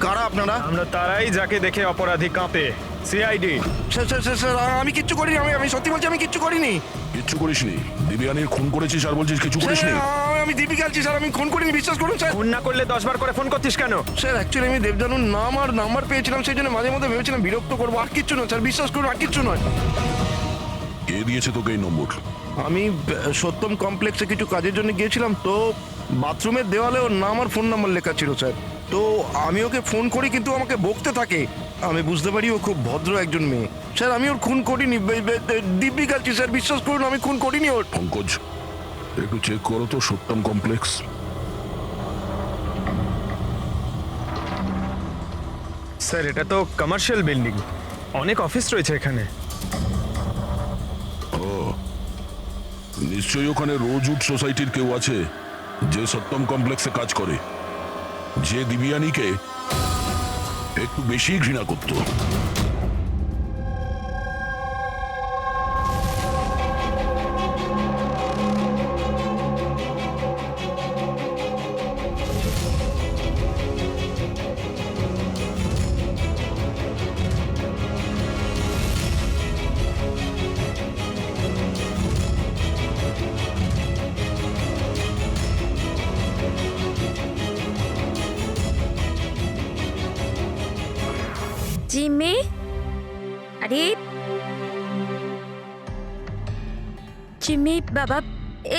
কারা আপনারা? আমরা তারাই যাকে দেখে অপরাধী কাঁপে, CID. Sir sir sir sir, আমি কিচ্ছু করিনি। আমি সত্যি বলছি, আমি কিচ্ছু করিনি। কিচ্ছু করিসনি? দিবিয়ানির খুন করেছিস আর বলছিস কিছু স্যার, করিসনি? আমি দীপিকা আছি স্যার, আমি খুন করিনি, বিশ্বাস করুন স্যার। ফোন না করলে 10 বার করে ফোন করতিস কেন? স্যার অ্যাকচুয়ালি আমি দেবজানুর নাম আর নাম্বার পেয়েছিলাম, সেই জন্য মাঝে মধ্যে ভেবেছিলাম বিরক্ত করবো, আর কিচ্ছু নয় স্যার, বিশ্বাস করুন, আর কিচ্ছু নয়। কে দিয়েছে তোকে এই নম্বর? আমি সত্যম কমপ্লেক্সে কিছু কাজের জন্য গিয়েছিলাম, তো বাথরুমের দেওয়ালে ওর নাম আর ফোন নাম্বার লেখা ছিল স্যার। তো আমি ওকে ফোন করি, কিন্তু আমাকে বকতে থাকে। আমি বুঝতে পারি ও খুব ভদ্র একজন মেয়ে। স্যার আমি ওর খুন করিনি, দিব্যি কালছি স্যার, বিশ্বাস করুন আমি খুন করিনি ওর। পঙ্কজ, একটু চেক করো তো সত্যম কমপ্লেক্স। স্যার এটা তো কমার্শিয়াল বিল্ডিং, অনেক অফিস রয়েছে এখানে। ও, নিশ্চয়ই ওখানে রোজউড সোসাইটির কেউ আছে যে সত্যম কমপ্লেক্সে কাজ করে, যে দিবিয়ানিকে একটু বেশি ঘৃণা করতো। জিম্মি, আরে জিম্মি বাবা,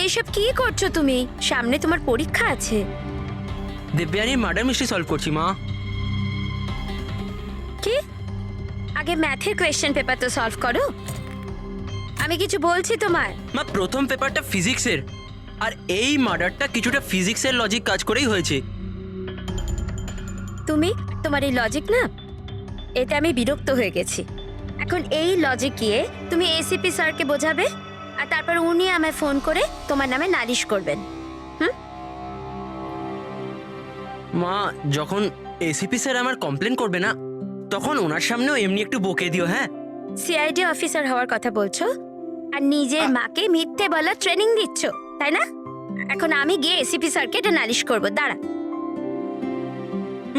এইসব কি করছো তুমি? সামনে তোমার পরীক্ষা আছে। দেবযানীর মার্ডার মিস্ট্রি সলভ করছি মা। কি? আগে ম্যাথের কোয়েশ্চেন পেপার তো সলভ করো। আমি কিছু বলছি তোমার। মা, প্রথম পেপারটা ফিজিক্সের, আর এই মার্ডারটা কিছুটা ফিজিক্সের লজিক কাজ করেই হয়েছে। তোমার এই লজিক না, এতে আমি বিরক্ত হয়ে গেছি। এখন এই লজিক গিয়ে তুমি এসিপি স্যারকে বোঝাবে, আর তারপর উনি আমায় ফোন করে তোমার নামে নালিশ করবেন। মা, যখন এসিপি স্যার আমার কমপ্লেন করবে না, তখন ওনার সামনেও এমনি একটু বকে দিও। হ্যাঁ, সিআইডি অফিসার হওয়ার কথা বলছো আর নিজের মাকে মিথ্যে বলার ট্রেনিং দিচ্ছ, তাই না? এখন আমি গিয়ে এসিপি স্যারকে এটা নালিশ করবো, দাঁড়া।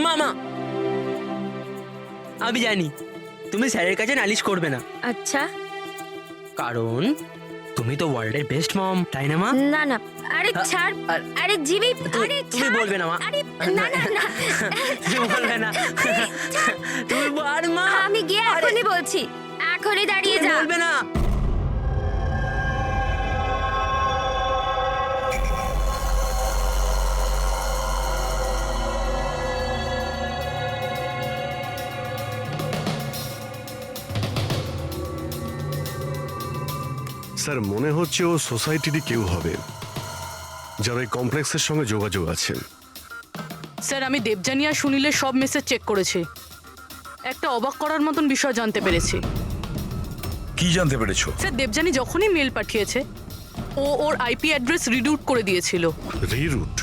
মামা, আমি জানি তুমি স্যারের কাছে নালিশ করবে না, আচ্ছা, কারণ তুমি তো ওয়ার্ল্ডের বেস্ট মম, তাই না মা? না না, আরে ছাড়, আরে জিবি, আরে তুমি বলবে না মা। আরে না না না, তুমি বলবে না, তুমি বল মা। আমি গিয়ে এখনই বলছি, এখনই দাঁড়িয়ে যা। বলবে না। স্যার মনে হচ্ছে ও সোসাইটিরই কেউ হবে, যার ওই কমপ্লেক্সের সঙ্গে যোগাযোগ আছে। স্যার আমি দেবযানী আর সুনীলের সব মেসেজ চেক করেছি, একটা অবাক করার মতন বিষয় জানতে পেরেছি। কি জানতে পেরেছো? স্যার দেবযানী যখনই মেল পাঠিয়েছে ও ওর আইপি অ্যাড্রেস রিডিউট করে দিয়েছিল। রিরুট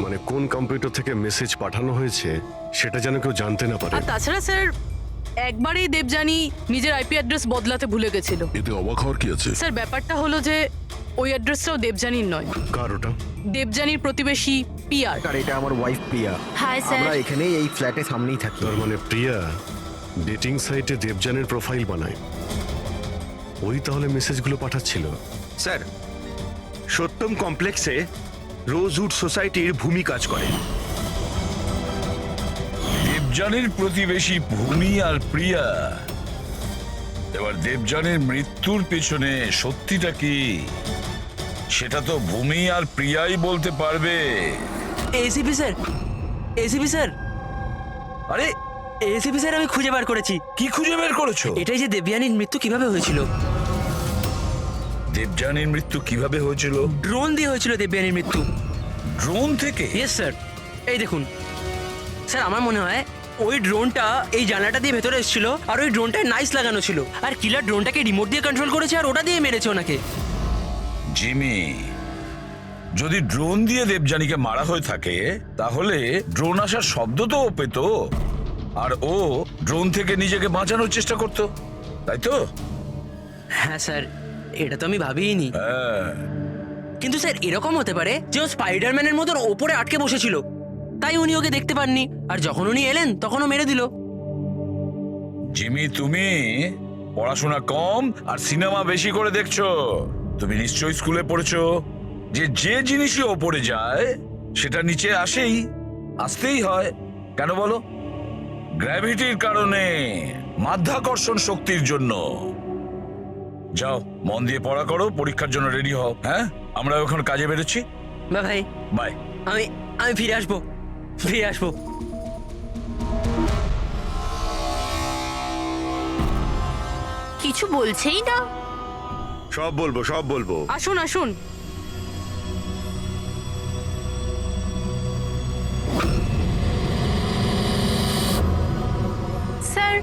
মানে কোন কম্পিউটার থেকে মেসেজ পাঠানো হয়েছে সেটা যেন কেউ জানতে না পারে। আর তাছাড়া স্যার একবারেই দেবযানী নিজের আইপি অ্যাড্রেস বদলাতে ভুলে গেছিল। এতে অবাক হওয়ার কি আছে? স্যার ব্যাপারটা হলো যে ওই অ্যাড্রেসটাও দেবযানীর নয়, কার ওটা? দেবযানীর প্রতিবেশী পিয়ার। আর এটা আমার ওয়াইফ প্রিয়া। Hi sir. আমরা এখানেই এই ফ্ল্যাটের সামনেই থাকি। তার মানে প্রিয়া ডেটিং সাইটে দেবযানের প্রোফাইল বানায়, ওই তাহলে মেসেজগুলো পাঠাচ্ছিল। স্যার সত্যম কমপ্লেক্সে রোজউড সোসাইটির ভূমি কাজ করে। দেবযানীর প্রতিবেশী ভূমি আর প্রিয়া। এবার দেবযানীর মৃত্যুর পেছনে সত্যিটা কি সেটা তো ভূমি আর প্রিয়াই বলতে পারবে। এসিপি স্যার, এসিপি স্যার, আরে এসিপি স্যার আমি খুঁজে বার করেছি। কি খুঁজে বের করেছো? এটাই যে দেবযানীর মৃত্যু কিভাবে হয়েছিল। দেবযানীর মৃত্যু কিভাবে হয়েছিল? ড্রোন দিয়ে হয়েছিল দেবযানীর মৃত্যু। ড্রোন থেকে? ইয়েস স্যার, এই দেখুন স্যার, আমার মনে হয় ওই ড্রোনটা এই জানলাটা দিয়ে ভেতরে এসেছিল আর ওই ড্রোনটায় নাইস লাগানো ছিল আর কিলার ড্রোনটাকে রিমোট দিয়ে কন্ট্রোল করেছে আর ওটা দিয়ে মেরেছে ওনাকে। জিমি, যদি ড্রোন দিয়ে দেবযানীকে মারা হয়ে থাকে তাহলে ড্রোন আসার শব্দ তো ও পেত আর ও ড্রোন থেকে নিজেকে বাঁচানোর চেষ্টা করত, তাই তো? হ্যাঁ স্যার, এটা তো আমি ভাবিনি। হ্যাঁ, কিন্তু স্যার এরকম হতে পারে যে ও স্পাইডারম্যানের মতন ওপরে আটকে বসেছিল, তাই উনি ওকে দেখতে পাননি আর যখন উনি এলেন তখন ও মেরে দিল। জিমি তুমি পড়াশোনা কম আর সিনেমা বেশি করে দেখছো। তুমি নিশ্চয়ই স্কুলে পড়েছো যে যে জিনিসই ওপরে যায় সেটা নিচে আসতেই হয়। কেন বলো? গ্র্যাভিটির কারণে, মাধ্যাকর্ষণ শক্তির জন্য। যাও মন দিয়ে পড়া করো, পরীক্ষার জন্য রেডি হও। হ্যাঁ, আমরা এখন কাজে বেরোচ্ছি। বা ভাই, বাই। আমি আমি ফিরে আসবো, ফিরে আসবো। কিছু বলছেই না। সব বলবো, সব বলবো। আসুন আসুন। স্যার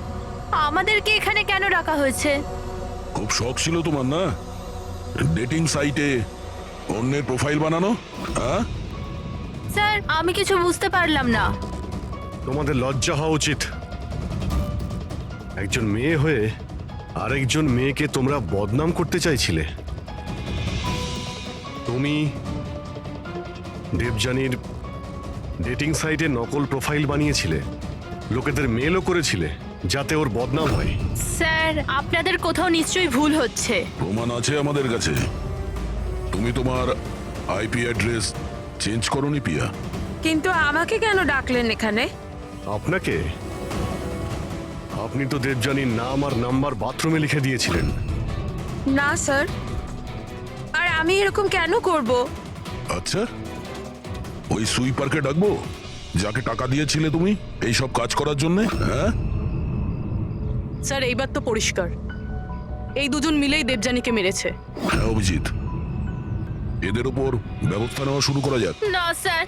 আমাদেরকে এখানে কেন রাখা হয়েছে? খুব শখ ছিল তোমার না ডেটিং সাইটে অন্যের প্রোফাইল বানানো? হ্যাঁ স্যার আমি কিছু বুঝতে পারলাম না। তোমাদের লজ্জা হওয়া উচিত। একজন মেয়ে হয়ে আরেকজন মেয়েকে তোমরা বদনাম করতে চাইছিলে। তুমি দেবযানীর ডেটিং সাইটে নকল প্রোফাইল বানিয়েছিলে, লোকেদের মেলও করেছিলে যাতে ওর বদনাম হয়। স্যার আপনাদের কোথাও নিশ্চয়ই ভুল হচ্ছে। প্রমাণ আছে আমাদের কাছে। তুমি তোমার আইপি অ্যাড্রেস চেঞ্জ করোনি পিয়া। কিন্তু আমাকে কেন ডাকলেন এখানে? আপনাকে? আপনি তো দেবযানীর নাম আর নাম্বার বাথরুমে লিখে দিয়েছিলেন। না স্যার, আর আমি এরকম কেন করব? আচ্ছা, ওই সুইপারকে ডাকবো যাকে টাকা দিয়েছিলে তুমি এই সব কাজ করার জন্য? হ্যাঁ স্যার এইবার তো পরিষ্কার, এই দুজন মিলেই দেবযানীকে মেরেছে। হ্যাঁ অভিজিৎ, এদের উপর ব্যবস্থা নেওয়া শুরু করা যাক। না স্যার,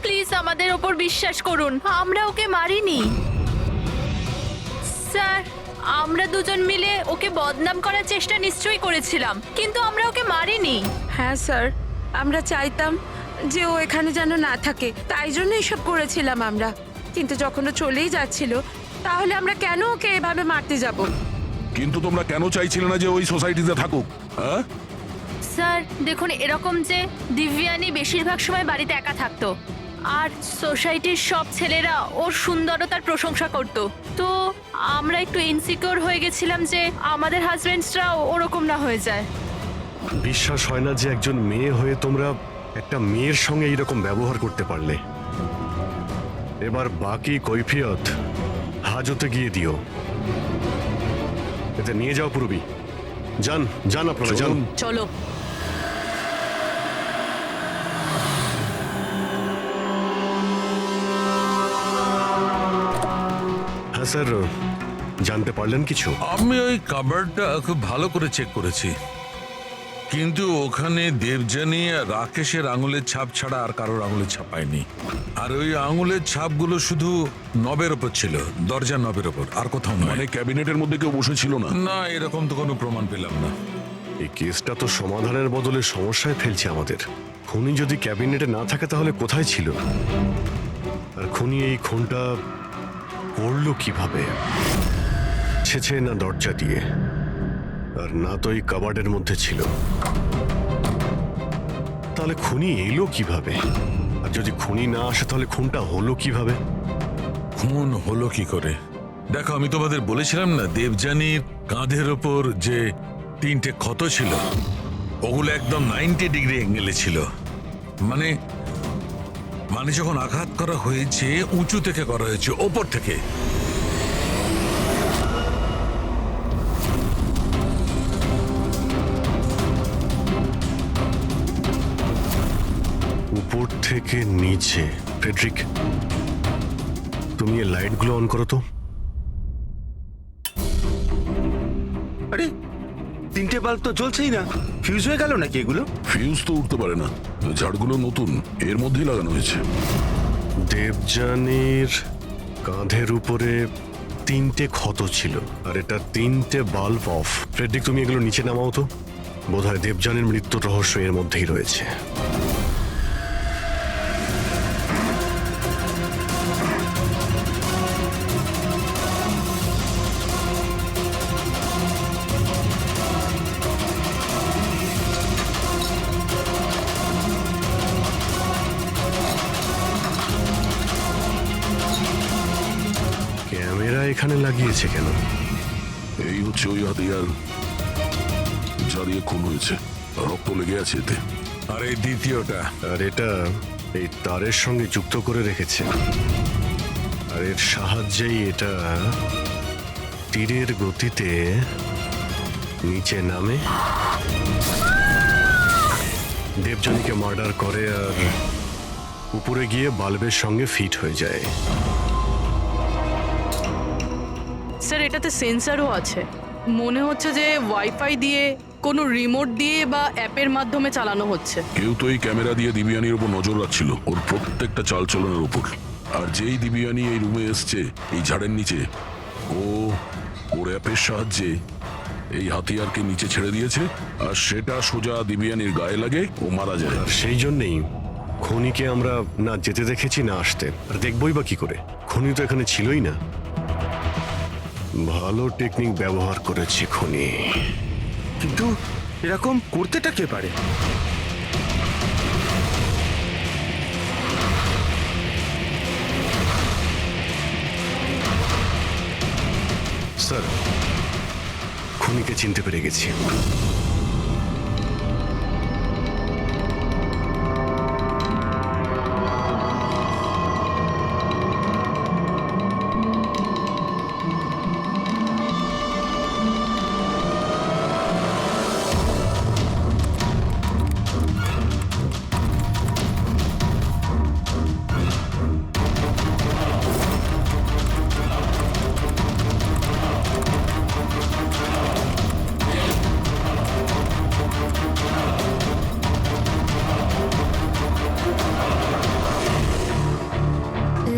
প্লিজ আমাদের ওপর বিশ্বাস করুন, আমরা ওকে মারিনি। স্যার আমরা দুজন মিলে ওকে বদনাম করার চেষ্টা নিশ্চয়ই করেছিলাম, কিন্তু আমরা ওকে মারিনি। হ্যাঁ স্যার, আমরা চাইতাম যে ও এখানে যেন না থাকে, তাই জন্য এসব করেছিলাম আমরা। কিন্তু যখন ও চলেই যাচ্ছিল, তাহলে আমরা কেন ওকে এভাবে মারতে যাব? কিন্তু তোমরা কেন চাইছিলে না যে ওই সোসাইটিতে থাকুক? হ্যাঁ স্যার দেখুন, এরকম যে দিব্যানী বেশিরভাগ সময় বাড়িতে একা থাকতো আর সোসাইটির সব ছেলেরা ওর সুন্দরতার প্রশংসা করত, তো আমরা একটু ইনসিকিউর হয়ে গেছিলাম যে আমাদের হাজবেন্ডসরাও ওরকম না হয়ে যায়। বিশ্বাস হয় না যে একজন মেয়ে হয়ে তোমরা একটা মেয়ের সঙ্গে এইরকম ব্যবহার করতে পারলে। এবার বাকি কৈফিয়ত হাজতে গিয়ে দিও। এতে নিয়ে যাও পুরবি। যান যান আপনারা যান। চলো। হ্যাঁ স্যার, জানতে পারলেন কিছু? আমি ওই কাবার্ডটা খুব ভালো করে চেক করেছি। কিন্তু ওখানে দেবযানী আর রাকেশের আঙুলের ছাপ ছাড়া আর কারোর আঙুলের ছাপ পায়নি। আর ওই আঙুলের ছাপগুলো শুধু নবের ওপর ছিল, দরজার নবের ওপর, আর কোথাও নয়। মানে ক্যাবিনেটের মধ্যে কেউ বসেছিল না? না, এরকম তো কোনো প্রমাণ পেলাম না। এই কেসটা তো সমাধানের বদলে সমস্যায় ফেলছে আমাদের। খুনি যদি ক্যাবিনেটে না থাকে তাহলে কোথায় ছিল? আর খুনি এই খুনটা করলো কিভাবে? ছেছে না দরজা দিয়ে, আর না তো এই কাবার্ডের মধ্যে ছিল। তাহলে খুনি এলো কিভাবে? আর যদি খুনি না আসে তাহলে খুনটা হলো কিভাবে? খুন হলো কি করে? দেখো, আমি তোমাদের বলেছিলাম না দেবযানীর কাঁধের ওপর যে 3টে ক্ষত ছিল, ওগুলো একদম 90 ডিগ্রি অ্যাঙ্গেলে ছিল। মানে মানে যখন আঘাত করা হয়েছে উঁচু থেকে করা হয়েছে, ওপর থেকে। উপর থেকে নিচে। ফ্রেডরিক, তুমি এই লাইটগুলো অন করো তো। আরে 3টে বাল্ব তো জ্বলছেই না, ফিউজ হয়ে গেল নাকি এগুলো? ফিউজ তো উঠতে পারে না, ঝাড়গুলো নতুন, এর মধ্যেই লাগানো হয়েছে। দেবযানীর কাঁধের উপরে 3টে ক্ষত ছিল, আর এটা 3টে বাল্ব অফ। ফ্রেডরিক, তুমি এগুলো নিচে নামাও তো। বোধহয় দেবযানীর মৃত্যুর রহস্য এর মধ্যেই রয়েছে। ক্যামেরা এখানে লাগিয়েছে কেন? এই হচ্ছে ওই হাতিয়ার যা দিয়ে খুন হয়েছে, রক্ত লেগে আছে এতে। আর এই দ্বিতীয়টা, আর এটা এই তারের সঙ্গে যুক্ত করে রেখেছে, আর এর সাহায্যেই এটা তীরের গতিতে নিচে নামে, দেবযানীকে মার্ডার করে, আর উপরে গিয়ে বাল্বের সঙ্গে ফিট হয়ে যায়। স্যার, এটাতে সেন্সারও আছে। মনে হচ্ছে যে ওয়াইফাই দিয়ে, কোনো রিমোট দিয়ে বা অ্যাপের মাধ্যমে চালানো হচ্ছে। কেউ তো এই ক্যামেরা দিয়ে দিবিয়ানির উপর নজর রাখছিল, ওর প্রত্যেকটা চালচলনের উপর। আর যেই দিবিয়ানি এই রুমে এসছে এই ঝাড়ের নিচে, ওর অ্যাপের সাহায্যে এই হাতিয়ারকে নিচে ছেড়ে দিয়েছে, আর সেটা সোজা দিবিয়ানির গায়ে লাগে, ও মারা যায়। আর সেই জন্যেই খুনিকে আমরা না যেতে দেখেছি না আসতে। আর দেখবই বা কি করে? খুনি তো এখানে ছিলই না। ভালো টেকনিক ব্যবহার করেছে খুনি। কিন্তু এরকম করতেটা কে পারে? স্যার, খুনিকে চিনতে পেরে গেছি।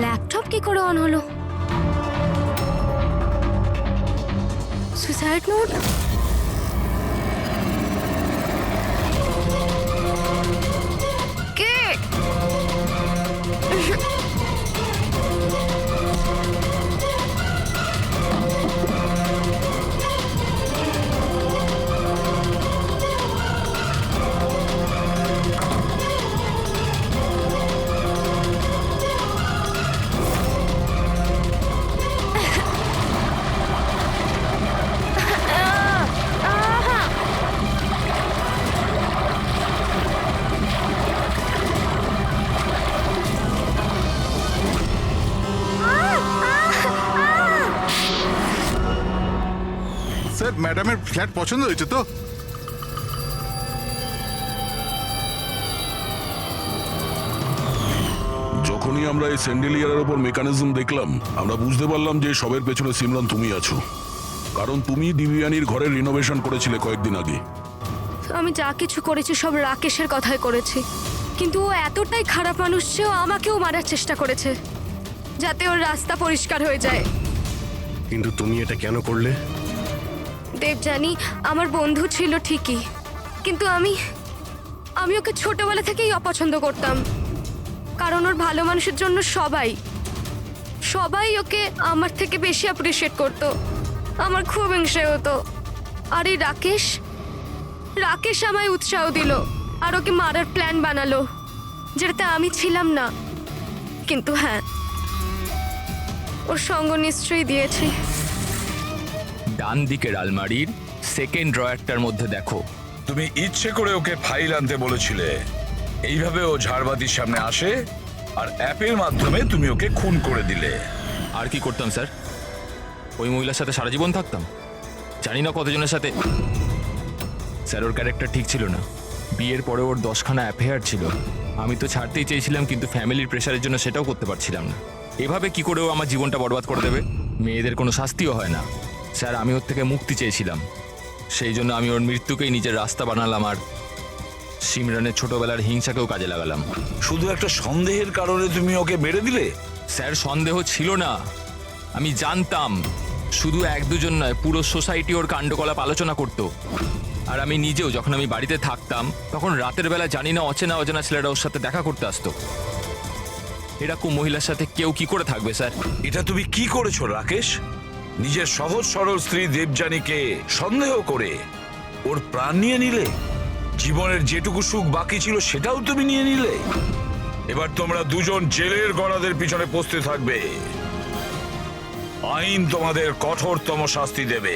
ল্যাপটপ কি করে অন হলো? Suicide note? কে? স্যার, ম্যাডামের ফ্ল্যাট পছন্দ হয়েছে তো? যখনই আমরা এই স্যান্ডেলিয়ারের ওপর মেকানিজম দেখলাম, আমরা বুঝতে পারলাম যে সবের পেছনে সিমরান তুমি আছো। কারণ তুমি দিবিয়ানির ঘরের রিনোভেশন করেছিলে কয়েকদিন আগে। আমি যা কিছু করেছি সব রাকেশের কথাই করেছি, কিন্তু ও এতটাই খারাপ মানুষ যে ও আমাকেও মারার চেষ্টা করেছে যাতে ওর রাস্তা পরিষ্কার হয়ে যায়। কিন্তু তুমি এটা কেন করলে? দেবযানী আমার বন্ধু ছিল ঠিকই, কিন্তু আমি ওকে ছোটবেলা থেকেই অপছন্দ করতাম, কারণ ওর ভালো মানুষের জন্য সবাই ওকে আমার থেকে বেশি অ্যাপ্রিশিয়েট করতো। আমার খুব হিংসে হতো। আর এই রাকেশ আমায় উৎসাহ দিল আর ওকে মারার প্ল্যান বানালো, যেটাতে আমি ছিলাম না। কিন্তু হ্যাঁ, ওর সঙ্গ নিশ্চয়ই দিয়েছি। ডান দিকের আলমারির সেকেন্ড ড্রয়ারটার মধ্যে দেখো। তুমি ইচ্ছে করে ওকে ফাইল আনতে বলেছিলে, এইভাবে ও ঝাড়বাতির সামনে আসে আর অ্যাপের মাধ্যমে তুমি ওকে খুন করে দিলে। আর কি করতাম স্যার? ওই মহিলার সাথে সারা জীবন থাকতাম। জানি না কতজনের সাথে। স্যার ওর ক্যারেক্টার ঠিক ছিল না। বিয়ের পরে ওর 10খানা অ্যাফেয়ার ছিল। আমি তো ছাড়তেই চেয়েছিলাম, কিন্তু ফ্যামিলির প্রেশারের জন্য সেটাও করতে পারছিলাম না। এভাবে কি করে ও আমার জীবনটা বরবাদ করে দেবে? মেয়েদের কোনো শাস্তিও হয় না। স্যার আমি ওর থেকে মুক্তি চেয়েছিলাম, সেই জন্য আমি ওর মৃত্যুকেই নিজের রাস্তা বানালাম আর সিমরানের ছোটবেলার হিংসাকেও কাজে লাগালাম। শুধু একটা সন্দেহের কারণে তুমি ওকে মেরে দিলে? স্যার সন্দেহ ছিল না, আমি জানতাম। শুধু 1-2 নয়, পুরো সোসাইটি ওর কাণ্ডকলাপ আলোচনা করতো। আর আমি নিজেও যখন আমি বাড়িতে থাকতাম তখন রাতের বেলা জানি না অচেনা ছেলেরা ওর সাথে দেখা করতে আসতো। এরকম মহিলার সাথে কেউ কি করে থাকবে স্যার? এটা তুমি কি করেছো রাকেশ? নিজের সহজ সরল স্ত্রী দেবযানীকে সন্দেহ করে ওর প্রাণ নিয়ে নিলে। জীবনের যেটুকু সুখ বাকি ছিল সেটাও তুমি নিয়ে নিলে। এবার তোমরা দুজন জেলের গড়াদের পিছনে পৌঁছতে থাকবে। আইন তোমাদের কঠোরতম শাস্তি দেবে।